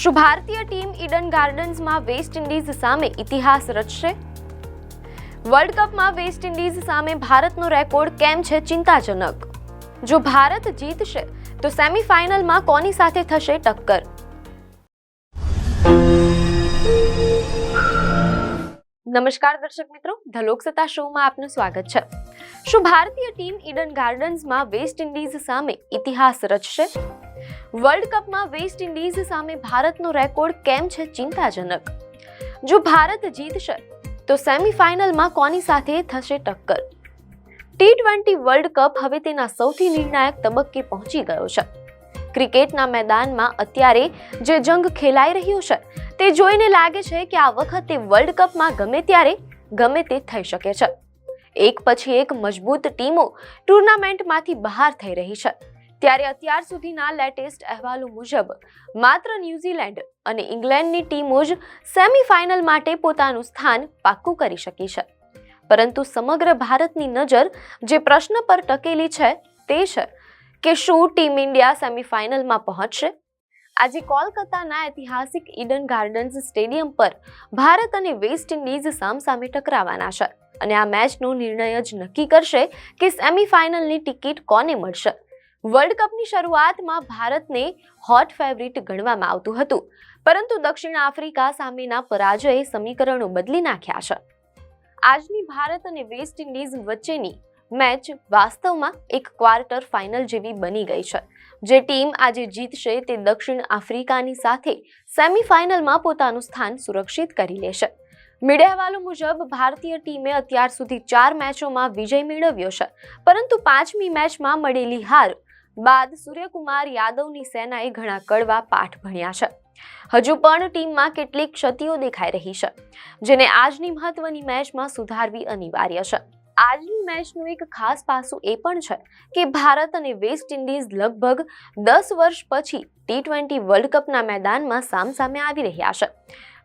શું ભારતીય team Eden ગાર્ડન્સમાં West Indies સામે ઇતિહાસ રચશે? વર્લ્ડ કપમાં વેસ્ટ ઇન્ડીઝ સામે ભારતનો રેકોર્ડ કેમ છે ચિંતાજનક? જો ભારત જીતશે તો સેમીફાઇનલમાં કોની સાથે થશે ટક્કર? નમસ્કાર દર્શક મિત્રો, ધ લોકસત્તા શોમાં આપનું સ્વાગત છે. શું ભારતીય ટીમ ઈડન ગાર્ડન્સમાં વેસ્ટ ઇન્ડીઝ સામે ઇતિહાસ રચશે? વર્લ્ડ કપમાં વેસ્ટ ઇન્ડીઝ સામે ભારતનો રેકોર્ડ કેમ છે ચિંતાજનક? જો ભારત જીતશે તો સેમીફાઇનલમાં કોની સાથે થશે ટક્કર? T20 વર્લ્ડ કપ હવે તેના સૌથી નિર્ણાયક તબક્કે પહોંચી ગયો છે. ક્રિકેટના મેદાનમાં અત્યારે જે જંગ ખેલાઈ રહ્યો છે તે જોઈને લાગે છે કે આ વખતે વર્લ્ડ કપમાં ગમે ત્યારે ગમે તે થઈ શકે છે. એક પછી એક મજબૂત ટીમો ટુર્નામેન્ટમાંથી બહાર થઈ રહી છે. ત્યારે અત્યાર સુધીના લેટેસ્ટ અહેવાલો મુજબ માત્ર ન્યૂઝીલેન્ડ અને ઇંગ્લેન્ડની ટીમો જ સેમીફાઇનલ માટે પોતાનું સ્થાન પાક્કું કરી શકી છે. પરંતુ સમગ્ર ભારતની નજર જે પ્રશ્ન પર ટકેલી છે તે છે કે શું ટીમ ઇન્ડિયા સેમીફાઇનલમાં પહોંચશે? આજે કોલકાતાના ઐતિહાસિક ઈડન ગાર્ડન્સ સ્ટેડિયમ પર ભારત અને વેસ્ટ ઇન્ડીઝ સામસામે ટકરાવાના છે અને આ મેચનો નિર્ણય જ નક્કી કરશે કે સેમીફાઇનલની ટિકિટ કોને મળશે. વર્લ્ડ કપની શરૂઆતમાં ભારતને હોટ ફેવરિટ ગણવામાં આવતું હતું, પરંતુ દક્ષિણ આફ્રિકા સામેના પરાજયે સમીકરણો બદલી નાખ્યા છે. આજની ભારત અને વેસ્ટ ઇન્ડીઝ વચ્ચેની મેચ વાસ્તવમાં એક ક્વાર્ટર ફાઇનલ જેવી બની ગઈ છે. જે ટીમ આજે જીતશે તે દક્ષિણ આફ્રિકાની સાથે સેમીફાઇનલમાં પોતાનું સ્થાન સુરક્ષિત કરી લેશે. મીડિયા અહેવાલો મુજબ ભારતીય ટીમે અત્યાર સુધી 4 મેચોમાં વિજય મેળવ્યો છે, પરંતુ 5મી મેચમાં મળેલી હાર બાદ સૂર્યકુમાર યાદવની સેનાએ ઘણા કડવા પાઠ ભણ્યા છે. હજુ પણ ટીમમાં કેટલીક ક્ષતિઓ દેખાઈ રહી છે, જેને આજની મહત્વની મેચમાં સુધારવી અનિવાર્ય છે. આજની મેચનું એક ખાસ પાસું એ પણ છે કે ભારત અને વેસ્ટ ઇન્ડીઝ લગભગ 10 વર્ષ પછી T20 વર્લ્ડ કપના મેદાનમાં સામસામે આવી રહ્યા છે.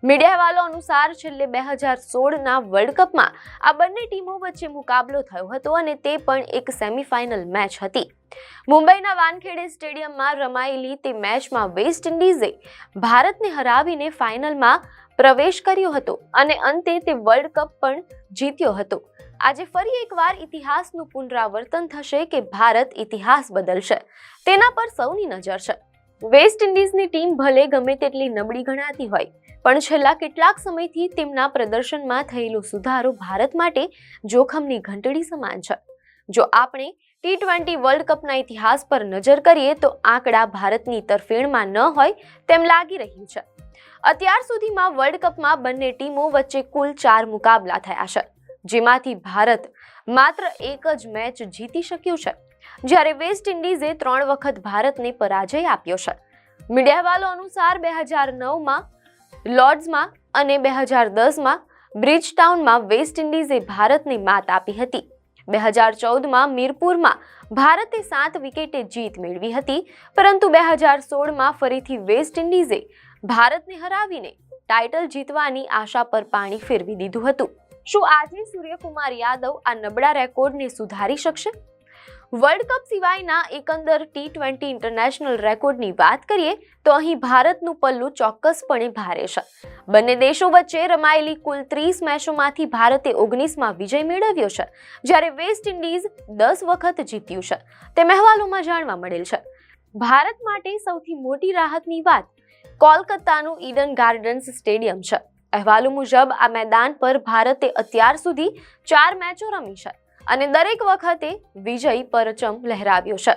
મીડિયા અહેવાલો અનુસાર છેલ્લે 2016ના વર્લ્ડ કપમાં આ બંને ટીમો વચ્ચે મુકાબલો થયો હતો અને તે પણ એક સેમીફાઇનલ મેચ હતી. મુંબઈના વાનખેડે સ્ટેડિયમમાં રમાયેલી તે મેચમાં વેસ્ટ ઇન્ડીઝે ભારતને હરાવીને ફાઇનલમાં પ્રવેશ કર્યો હતો અને અંતે તે વર્લ્ડ કપ પણ જીત્યો હતો. આજે ફરી એકવાર ઇતિહાસનું પુનરાવર્તન થશે કે ભારત ઇતિહાસ બદલશે, તેના પર સૌની નજર છે. વેસ્ટ ઇન્ડીઝની ટીમ ભલે ગમે તેટલી નબળી ગણાતી હોય, પણ છેલ્લા કેટલાક સમયથી તેમના પ્રદર્શનમાં થયેલો સુધારો ભારત માટે જોખમની ઘંટડી સમાન છે. જો આપણે T20 વર્લ્ડ કપના ઇતિહાસ પર નજર કરીએ તો આંકડા ભારતની તરફેણમાં ન હોય તેમ લાગી રહ્યું છે. અત્યાર સુધીમાં વર્લ્ડ કપમાં બંને ટીમો વચ્ચે કુલ 4 મુકાબલા થયા છે, જેમાંથી ભારત માત્ર એક જ મેચ જીતી શક્યું છે, જ્યારે વેસ્ટ ઇન્ડીઝે 3 વખત ભારતને પરાજય આપ્યો છે. મીડિયા અહેવાલો અનુસાર 2009માં લોર્ડ્સમાં અને 2010માં બ્રિજટાઉનમાં વેસ્ટ ઇન્ડીઝે ભારતને માત આપી હતી. 2014માં મીરપુરમાં ભારતે 7 વિકેટે જીત મેળવી હતી, પરંતુ 2016માં ફરીથી વેસ્ટ ઇન્ડીઝે ભારતને હરાવીને ટાઇટલ જીતવાની આશા પર પાણી ફેરવી દીધું હતું. શું આજે સૂર્યકુમાર યાદવ આ નબળા રેકોર્ડને સુધારી શકશે? વર્લ્ડ કપ સિવાયના એકંદર T20 ઇન્ટરનેશનલ રેકોર્ડની વાત કરીએ તો અહીં ભારતનું પલ્લું ચોક્કસપણે ભારે છે. બંને દેશો વચ્ચે રમાયેલી કુલ 30 મેચોમાંથી ભારતે 19માં વિજય મેળવ્યો છે, જ્યારે વેસ્ટ ઇન્ડીઝ 10 વખત જીત્યું છે, તેમ અહેવાલોમાં જાણવા મળેલ છે. ભારત માટે સૌથી મોટી રાહતની વાત કોલકાતાનું ઈડન ગાર્ડન્સ સ્ટેડિયમ છે. અહેવાલો મુજબ આ મેદાન પર ભારતે અત્યાર સુધી 4 મેચો રમી છે અને દરેક વખતે વિજય પરચમ લહેરાવ્યો છે.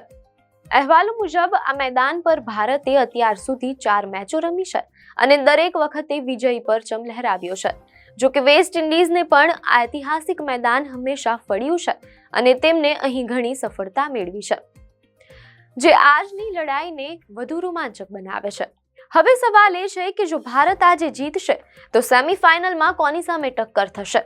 અહેવાલો મુજબ આ મેદાન પર ભારતે અત્યાર સુધી 4 મેચો રમી છે અને દરેક વખતે વિજય પરચમ લહેરાવ્યો છે. જો કે વેસ્ટ ઇન્ડીઝને પણ આ ઐતિહાસિક મેદાન હંમેશા ફળ્યું છે અને તેમને અહીં ઘણી સફળતા મેળવી છે, જે આજની લડાઈને વધુ રોમાંચક બનાવે છે. હવે સવાલ એ છે કે જો ભારત આજે જીતશે તો સેમીફાઇનલમાં કોની સામે ટક્કર થશે?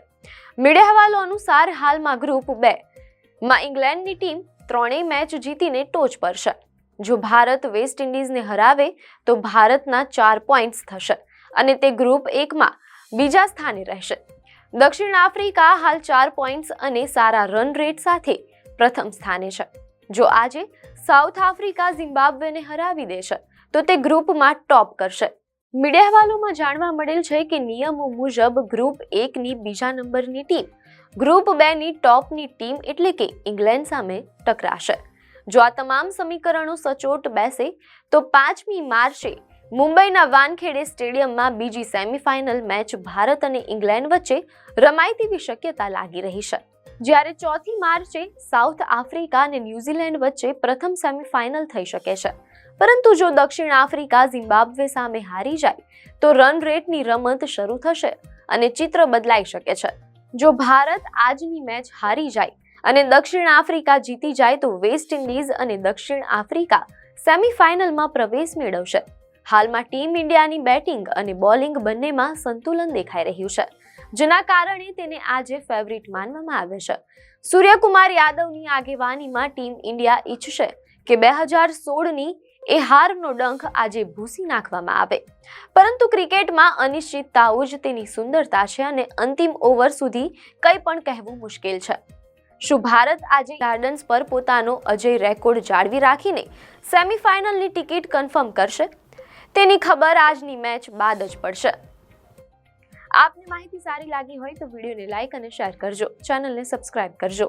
મીડિયા અહેવાલો અનુસાર હાલમાં ગ્રુપ 2માં ઇંગ્લેન્ડની ટીમ 3 મેચ જીતીને ટોચ પર છે. જો ભારત વેસ્ટ ઇન્ડીઝને હરાવે તો ભારતના 4 પોઈન્ટ્સ થશે અને તે ગ્રુપ 1માં બીજા સ્થાને રહેશે. દક્ષિણ આફ્રિકા હાલ 4 પોઈન્ટ્સ અને સારા રન રેટ સાથે પ્રથમ સ્થાને છે. જો આજે સાઉથ આફ્રિકા ઝિમ્બાબ્વેને હરાવી દેશે તો તે ગ્રુપમાં ટોપ કરશે મીડિયા અહેવાલોમાં જાણવા મળેલ છે કે નિયમો મુજબ ગ્રુપ 1ની બીજા નંબરની ટીમ ગ્રુપ 2ની ટોપની ટીમ એટલે કે ઇંગ્લેન્ડ સામે ટકરાશે. જો આ તમામ સમીકરણો સચોટ બેસે તો 5મી માર્ચે મુંબઈના વાનખેડે સ્ટેડિયમમાં બીજી સેમીફાઇનલ મેચ ભારત અને ઇંગ્લેન્ડ વચ્ચે રમાય તેવી શક્યતા લાગી રહી છે. જ્યારે 4મી માર્ચે સાઉથ આફ્રિકા અને ન્યૂઝીલેન્ડ વચ્ચે પ્રથમ સેમીફાઇનલ થઈ શકે છે. પરંતુ જો દક્ષિણ આફ્રિકા ઝિમ્બાબ્વે સામે હારી જાય તો રન રેટની રમત શરૂ થશે અને ચિત્ર બદલાઈ શકે છે. જો ભારત આજની મેચ હારી જાય અને દક્ષિણ આફ્રિકા જીતી જાય તો વેસ્ટ ઇન્ડિઝ અને દક્ષિણ આફ્રિકા સેમીફાઇનલમાં પ્રવેશ મેળવશે. હાલમાં ટીમ ઇન્ડિયાની બેટિંગ અને બોલિંગ બંનેમાં સંતુલન દેખાઈ રહ્યું છે, જેના કારણે તેને આજે ફેવરિટ માનવામાં આવે છે. સૂર્યકુમાર યાદવની આગેવાનીમાં ટીમ ઇન્ડિયા ઈચ્છશે કે 2016ની એ હારનો ડંખ આજે ભૂંસી નાખવામાં આવે. પરંતુ ક્રિકેટમાં અનિશ્ચિતતાઓ જ તેની સુંદરતા છે અને અંતિમ ઓવર સુધી કંઈ પણ કહેવું મુશ્કેલ છે. શું ભારત આજે ગાર્ડન્સ પર પોતાનો અજેય રેકોર્ડ જાળવી રાખીને સેમીફાઇનલની ટિકિટ કન્ફર્મ કરશે? તેની ખબર આજની મેચ બાદ જ પડશે. આપને માહિતી સારી લાગી હોય તો વિડીયોને લાઈક અને શેર કરજો, ચેનલને સબસ્ક્રાઇબ કરજો.